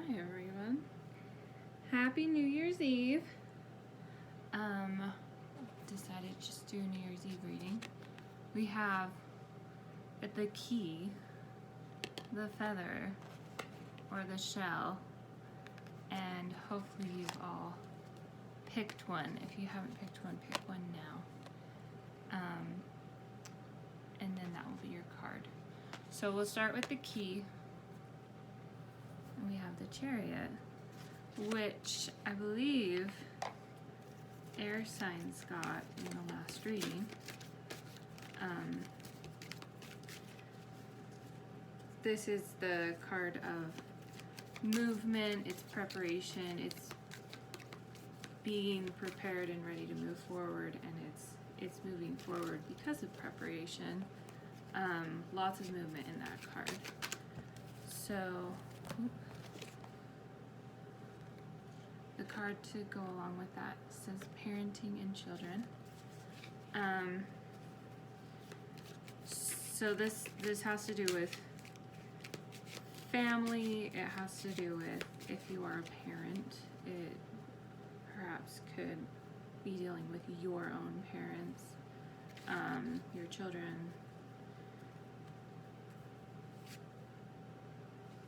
Hi everyone. Happy New Year's Eve. Decided to just do a New Year's Eve reading. We have at the key, the feather, or the shell, and hopefully you've all picked one. If you haven't picked one, pick one now. And then that will be your card. So we'll start with the key. And we have the Chariot, which I believe air signs got in the last reading. This is the card of movement, it's preparation, it's being prepared and ready to move forward, and it's moving forward because of preparation. Lots of movement in that card. So the card to go along with that says parenting and children. So this has to do with family. It has to do with if you are a parent. It perhaps could be dealing with your own parents, your children.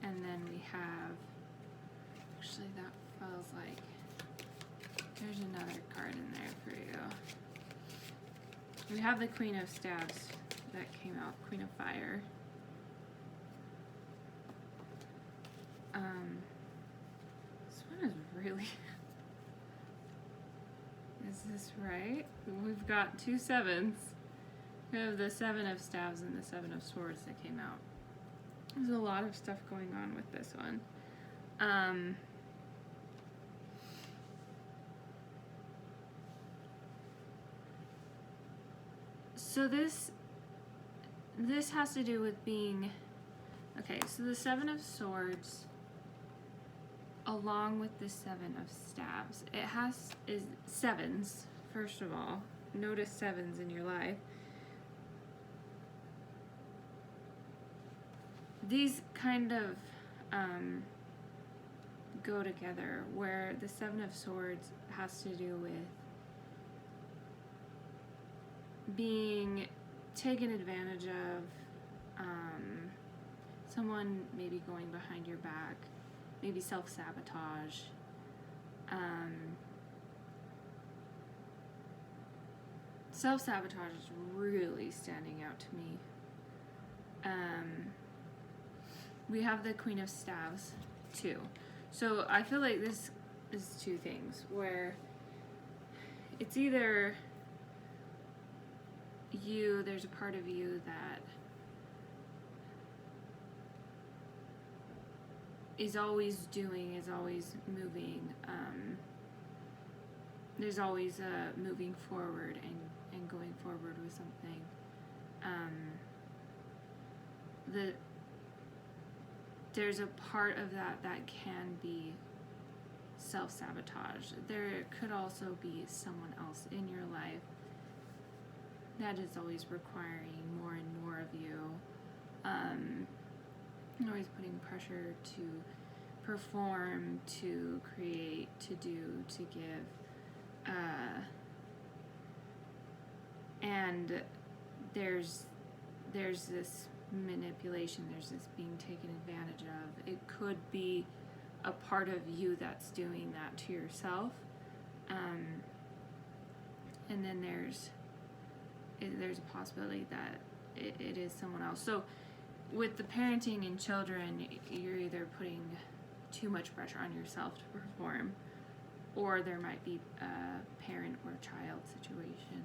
And then we have, actually that feels like there's another card in there for you. We have the Queen of Staves that came out, Queen of Fire. This one is really, is this right? We've got two sevens. We have the Seven of Staves and the Seven of Swords that came out. There's a lot of stuff going on with this one. So this has to do with being, okay, so the Seven of Swords along with the Seven of Staves, is sevens, first of all. Notice sevens in your life. These kind of go together, where the Seven of Swords has to do with being taken advantage of, someone maybe going behind your back, maybe self-sabotage. Self-sabotage is really standing out to me. We have the Queen of Staves too. So I feel like this is two things, where it's either there's a part of you that is always doing, is always moving, there's always moving forward and going forward with something. There's a part of that can be self-sabotage. There could also be someone else in your life that is always requiring more and more of you, always putting pressure to perform, to create, to do, to give, and there's this manipulation, there's this being taken advantage of. It could be a part of you that's doing that to yourself, and then there's a possibility that it is someone else. So with the parenting and children, you're either putting too much pressure on yourself to perform, or there might be a parent or child situation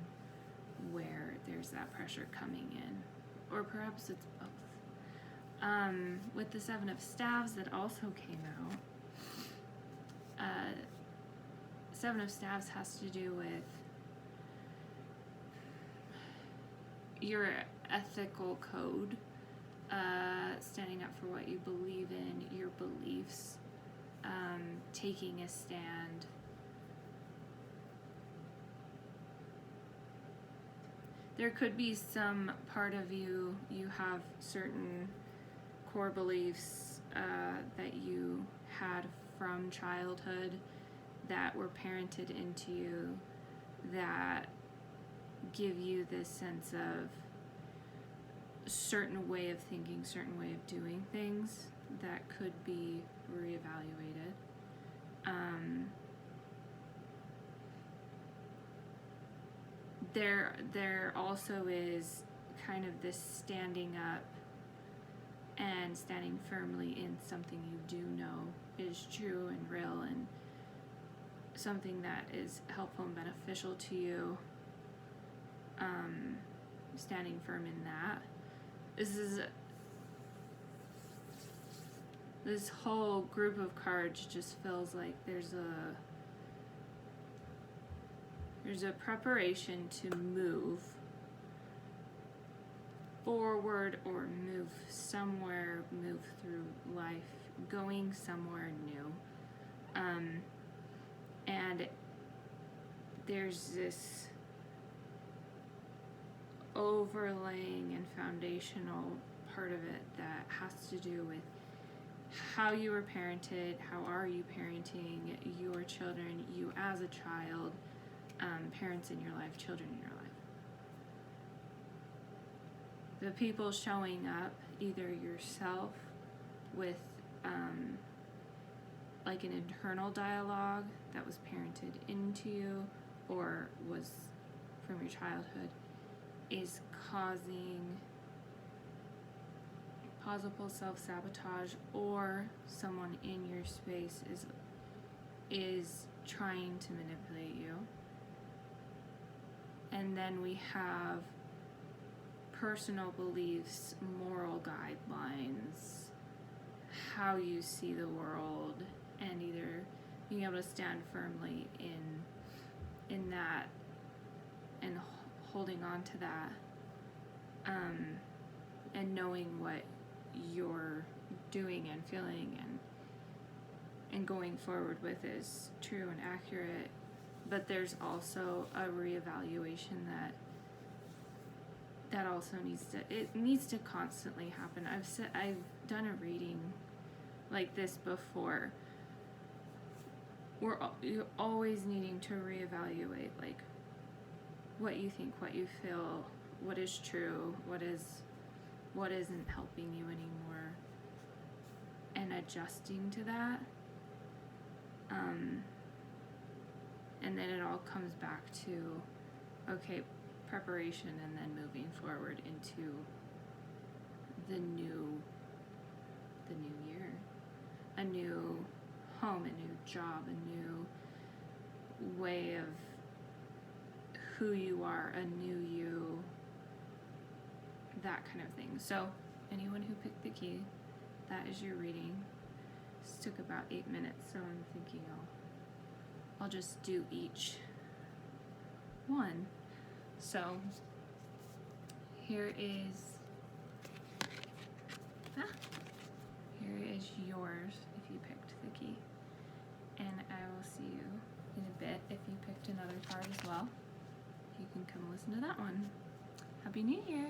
where there's that pressure coming in, or perhaps it's both. With the Seven of Staves that also came out, Seven of Staves has to do with your ethical code, standing up for what you believe in, your beliefs, taking a stand. There could be some part of you have certain core beliefs that you had from childhood that were parented into you that give you this sense of certain way of thinking, certain way of doing things that could be reevaluated. There also is kind of this standing up and standing firmly in something you do know is true and real and something that is helpful and beneficial to you. Standing firm in that. This whole group of cards just feels like there's a preparation to move forward or move somewhere, move through life, going somewhere new. And there's this overlaying and foundational part of it that has to do with how you were parented, how are you parenting your children, you as a child, parents in your life, children in your life. The people showing up, either yourself with like an internal dialogue that was parented into you or was from your childhood, is causing possible self-sabotage, or someone in your space is trying to manipulate you. And then we have personal beliefs, moral guidelines, how you see the world, and either being able to stand firmly in that and holding on to that, and knowing what you're doing and feeling and going forward with is true and accurate. But there's also a reevaluation that also needs to constantly happen. I've done a reading like this before. You're always needing to reevaluate, like, what you think, what you feel, what is true, what isn't helping you anymore, and adjusting to that. And then it all comes back to, okay, preparation, and then moving forward into the new year, a new home, a new job, a new way of who you are, a new you, that kind of thing. So anyone who picked the key, that is your reading. This took about 8 minutes, so I'm thinking I'll just do each one. So here is yours if you picked the key, and I will see you in a bit if you picked another card as well. You can come listen to that one. Happy New Year!